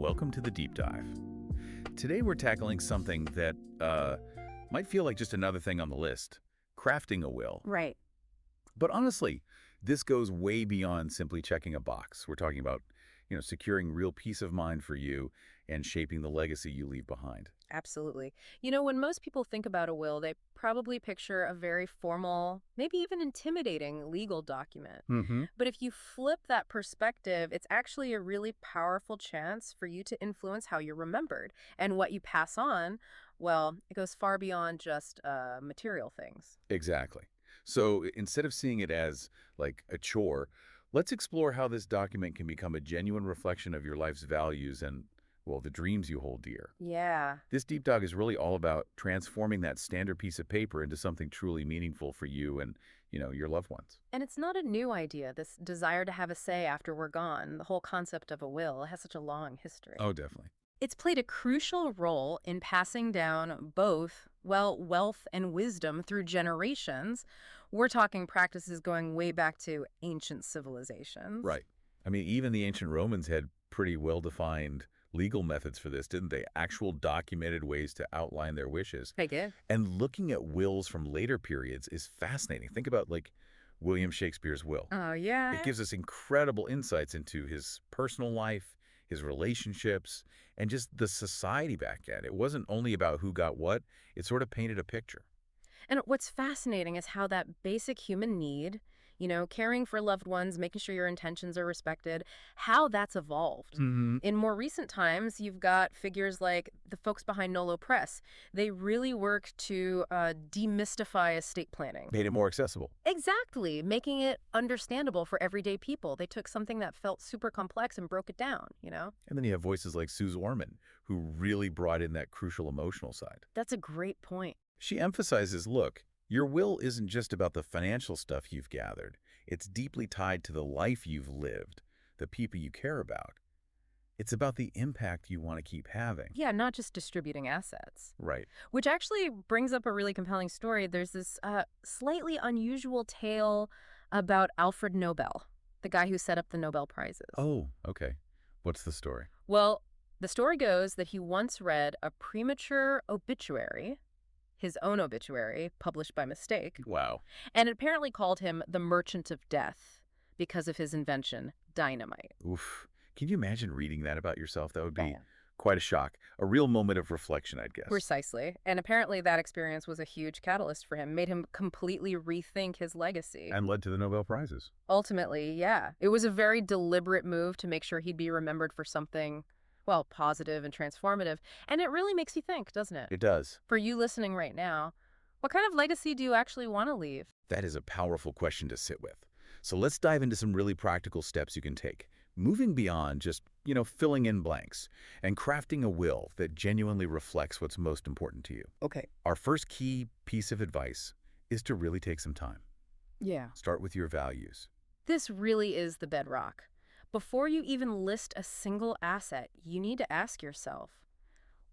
welcome to the Deep Dive. Today we're tackling something that might feel like just another thing on the list, crafting a will. Right. But honestly, this goes way beyond simply checking a box. We're talking about, securing real peace of mind for you and shaping the legacy you leave behind. Absolutely. When most people think about a will, they probably picture a very formal, maybe even intimidating legal document. Mm-hmm. But if you flip that perspective, it's actually a really powerful chance for you to influence how you're remembered. And what you pass on, well, it goes far beyond just material things. Exactly. So instead of seeing it as like a chore, let's explore how this document can become a genuine reflection of your life's values and, well, the dreams you hold dear. Yeah. This deep dive is really all about transforming that standard piece of paper into something truly meaningful for you and, your loved ones. And it's not a new idea, this desire to have a say after we're gone. The whole concept of a will has such a long history. Oh, definitely. It's played a crucial role in passing down both, well, wealth and wisdom through generations. We're talking practices going way back to ancient civilizations. Right. I mean, even the ancient Romans had pretty well-defined legal methods for this, didn't they? Actual documented ways to outline their wishes. They did. And looking at wills from later periods is fascinating. Think about, like, William Shakespeare's will. Oh, yeah. It gives us incredible insights into his personal life, his relationships, and just the society back then. It wasn't only about who got what. It sort of painted a picture. And what's fascinating is how that basic human need, caring for loved ones, making sure your intentions are respected, how that's evolved. Mm-hmm. In more recent times, you've got figures like the folks behind Nolo Press. They really worked to demystify estate planning. Made it more accessible. Exactly, making it understandable for everyday people. They took something that felt super complex and broke it down. And then you have voices like Suze Orman, who really brought in that crucial emotional side. That's a great point. She emphasizes, look, your will isn't just about the financial stuff you've gathered. It's deeply tied to the life you've lived, the people you care about. It's about the impact you want to keep having. Yeah, not just distributing assets. Right. Which actually brings up a really compelling story. There's this slightly unusual tale about Alfred Nobel, the guy who set up the Nobel Prizes. Oh, okay. What's the story? Well, the story goes that he once read a premature obituary, his own obituary, published by mistake, Wow. and it apparently called him the Merchant of Death because of his invention, dynamite. Oof. Can you imagine reading that about yourself? That would be Yeah. quite a shock. A real moment of reflection, I'd guess. Precisely. And apparently that experience was a huge catalyst for him, made him completely rethink his legacy. And led to the Nobel Prizes. Ultimately, yeah. It was a very deliberate move to make sure he'd be remembered for something, well, positive and transformative. And it really makes you think, doesn't it? It does. For you listening right now, what kind of legacy do you actually want to leave? That is a powerful question to sit with. So let's dive into some really practical steps you can take. Moving beyond just, filling in blanks and crafting a will that genuinely reflects what's most important to you. Okay. Our first key piece of advice is to really take some time. Yeah. Start with your values. This really is the bedrock. Before you even list a single asset, you need to ask yourself,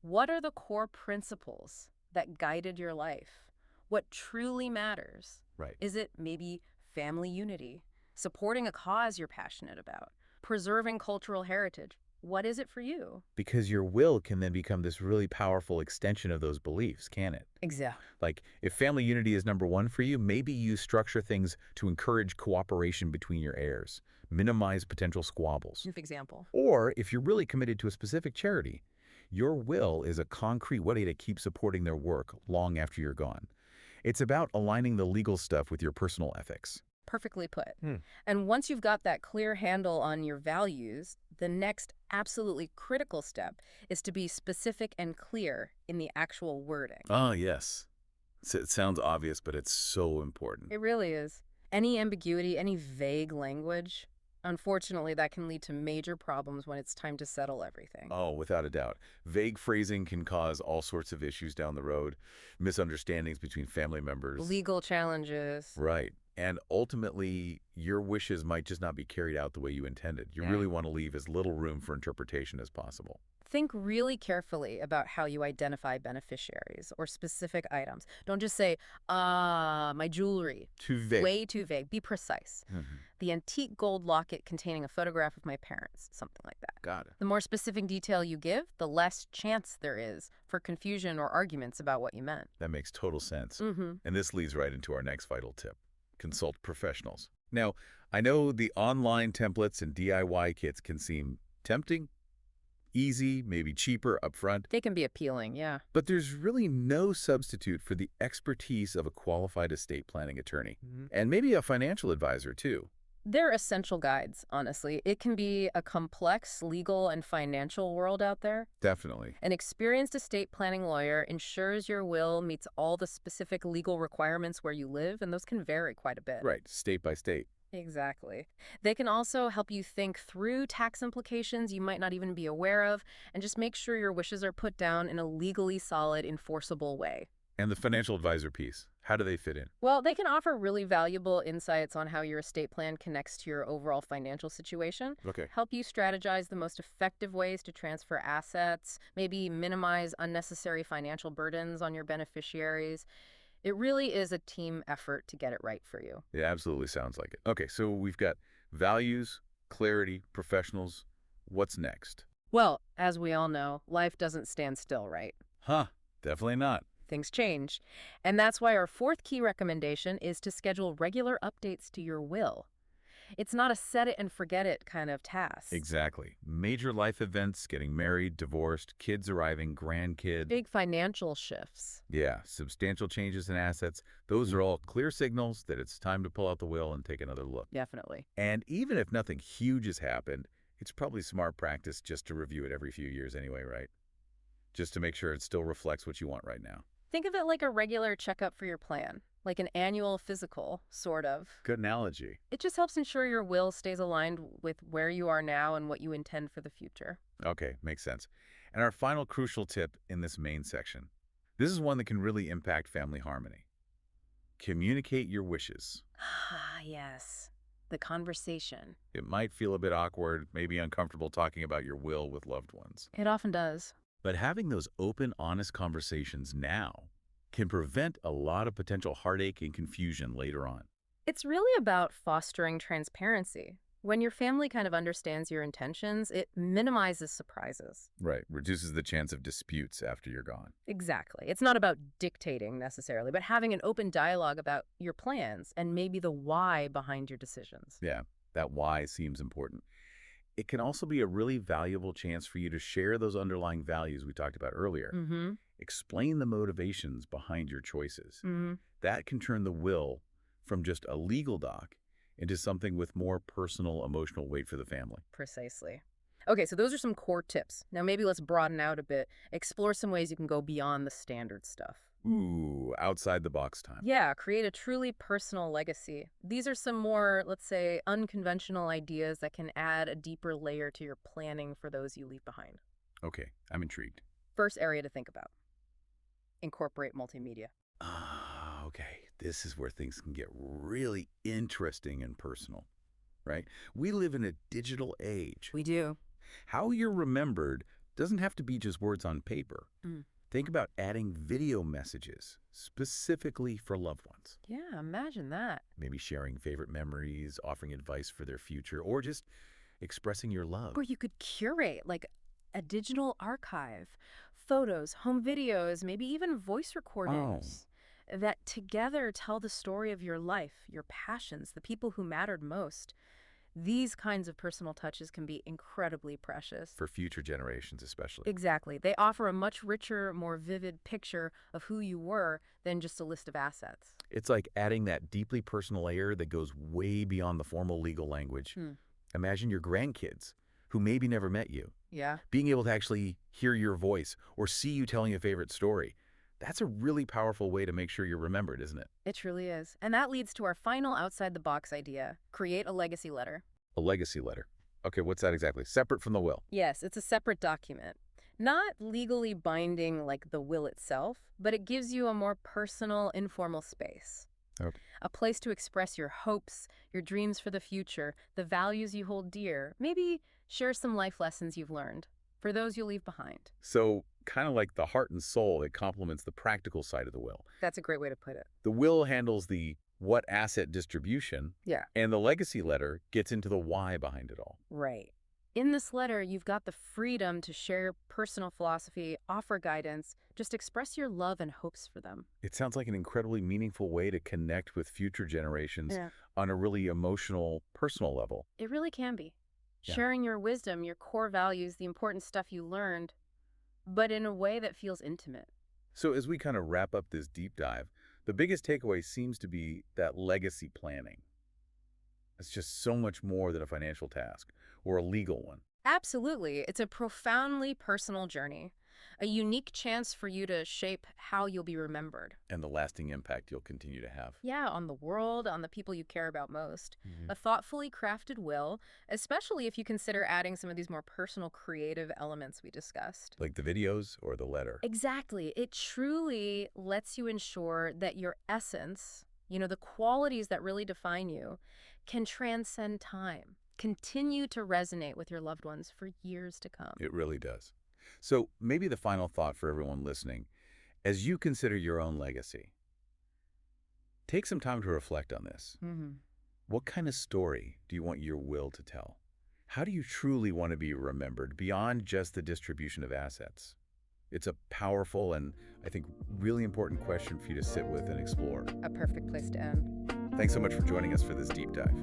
what are the core principles that guided your life? What truly matters? Right. Is it maybe family unity, supporting a cause you're passionate about, preserving cultural heritage? What is it for you? Because your will can then become this really powerful extension of those beliefs, can it? Exactly. Like, if family unity is number one for you, maybe you structure things to encourage cooperation between your heirs, minimize potential squabbles. For example. Or, if you're really committed to a specific charity, your will is a concrete way to keep supporting their work long after you're gone. It's about aligning the legal stuff with your personal ethics. Perfectly put. And once you've got that clear handle on your values, the next absolutely critical step is to be specific and clear in the actual wording. Ah, yes. It sounds obvious, but it's so important. It really is. Any ambiguity, any vague language, unfortunately, that can lead to major problems when it's time to settle everything. Oh, without a doubt. Vague phrasing can cause all sorts of issues down the road, misunderstandings between family members. Legal challenges. Right. And ultimately, your wishes might just not be carried out the way you intended. You Yeah. really want to leave as little room for interpretation as possible. Think really carefully about how you identify beneficiaries or specific items. Don't just say, my jewelry. Too vague. Way too vague. Be precise. Mhm. The antique gold locket containing a photograph of my parents, something like that. Got it. The more specific detail you give, the less chance there is for confusion or arguments about what you meant. That makes total sense. Mm-hmm. And this leads right into our next vital tip. Consult professionals. Now, I know the online templates and DIY kits can seem tempting, easy, maybe cheaper upfront, They can be appealing, yeah. but there's really no substitute for the expertise of a qualified estate planning attorney, and maybe a financial advisor too. They're essential guides, honestly. It can be a complex legal and financial world out there. Definitely. An experienced estate planning lawyer ensures your will meets all the specific legal requirements where you live, and those can vary quite a bit. Right, state by state. Exactly. They can also help you think through tax implications you might not even be aware of, and just make sure your wishes are put down in a legally solid, enforceable way. And the financial advisor piece, how do they fit in? Well, they can offer really valuable insights on how your estate plan connects to your overall financial situation, Okay. help you strategize the most effective ways to transfer assets, maybe minimize unnecessary financial burdens on your beneficiaries. It really is a team effort to get it right for you. It absolutely sounds like it. Okay, so we've got values, clarity, professionals. What's next? Well, as we all know, life doesn't stand still, right? Huh, definitely not. Things change. And that's why our fourth key recommendation is to schedule regular updates to your will. It's not a set it and forget it kind of task. Exactly. Major life events, getting married, divorced, kids arriving, grandkids. Big financial shifts. Yeah, substantial changes in assets. Those are all clear signals that it's time to pull out the will and take another look. Definitely. And even if nothing huge has happened, it's probably smart practice just to review it every few years anyway, right? Just to make sure it still reflects what you want right now. Think of it like a regular checkup for your plan, like an annual physical, sort of. Good analogy. It just helps ensure your will stays aligned with where you are now and what you intend for the future. Okay, makes sense. And our final crucial tip in this main section. This is one that can really impact family harmony. Communicate your wishes. Ah, yes. The conversation. It might feel a bit awkward, maybe uncomfortable talking about your will with loved ones. It often does. But having those open, honest conversations now can prevent a lot of potential heartache and confusion later on. It's really about fostering transparency. When your family kind of understands your intentions, it minimizes surprises. Right. Reduces the chance of disputes after you're gone. Exactly. It's not about dictating necessarily, but having an open dialogue about your plans and maybe the why behind your decisions. Yeah, that why seems important. It can also be a really valuable chance for you to share those underlying values we talked about earlier. Mm-hmm. Explain the motivations behind your choices. Mm-hmm. That can turn the will from just a legal doc into something with more personal, emotional weight for the family. Precisely. Okay, so those are some core tips. Now maybe let's broaden out a bit, explore some ways you can go beyond the standard stuff. Ooh, outside the box time. Yeah, create a truly personal legacy. These are some more, let's say, unconventional ideas that can add a deeper layer to your planning for those you leave behind. Okay, I'm intrigued. First area to think about. Incorporate multimedia. Ah, okay. This is where things can get really interesting and personal, right? We live in a digital age. We do. How you're remembered doesn't have to be just words on paper. Mm. Think about adding video messages specifically for loved ones. Yeah, imagine that. Maybe sharing favorite memories, offering advice for their future, or just expressing your love. Or you could curate like a digital archive, photos, home videos, maybe even voice recordings that together tell the story of your life, your passions, the people who mattered most. These kinds of personal touches can be incredibly precious. For future generations especially. Exactly. They offer a much richer, more vivid picture of who you were than just a list of assets. It's like adding that deeply personal layer that goes way beyond the formal legal language. Imagine your grandkids, who maybe never met you, Yeah. being able to actually hear your voice or see you telling a favorite story. That's a really powerful way to make sure you're remembered, isn't it? It truly is. And that leads to our final outside-the-box idea. Create a legacy letter. A legacy letter. Okay, what's that exactly? Separate from the will. Yes, it's a separate document. Not legally binding like the will itself, but it gives you a more personal, informal space. Okay. A place to express your hopes, your dreams for the future, the values you hold dear. Maybe share some life lessons you've learned for those you'll leave behind. So kind of like the heart and soul that complements the practical side of the will. That's a great way to put it. The will handles the what asset distribution, Yeah. and the legacy letter gets into the why behind it all. Right. In this letter, you've got the freedom to share your personal philosophy, offer guidance, just express your love and hopes for them. It sounds like an incredibly meaningful way to connect with future generations Yeah. on a really emotional, personal level. It really can be. Yeah. Sharing your wisdom, your core values, the important stuff you learned, but in a way that feels intimate. So as we kind of wrap up this deep dive, the biggest takeaway seems to be that legacy planning. It's just so much more than a financial task or a legal one. Absolutely. It's a profoundly personal journey, a unique chance for you to shape how you'll be remembered. And the lasting impact you'll continue to have. Yeah, on the world, on the people you care about most. Mhm. A thoughtfully crafted will, especially if you consider adding some of these more personal, creative elements we discussed. Like the videos or the letter. Exactly. It truly lets you ensure that your essence, the qualities that really define you, can transcend time, continue to resonate with your loved ones for years to come. It really does. So maybe the final thought for everyone listening, as you consider your own legacy, take some time to reflect on this. Hmm. What kind of story do you want your will to tell? How do you truly want to be remembered beyond just the distribution of assets? It's a powerful and, I think, really important question for you to sit with and explore. A perfect place to end. Thanks so much for joining us for this deep dive.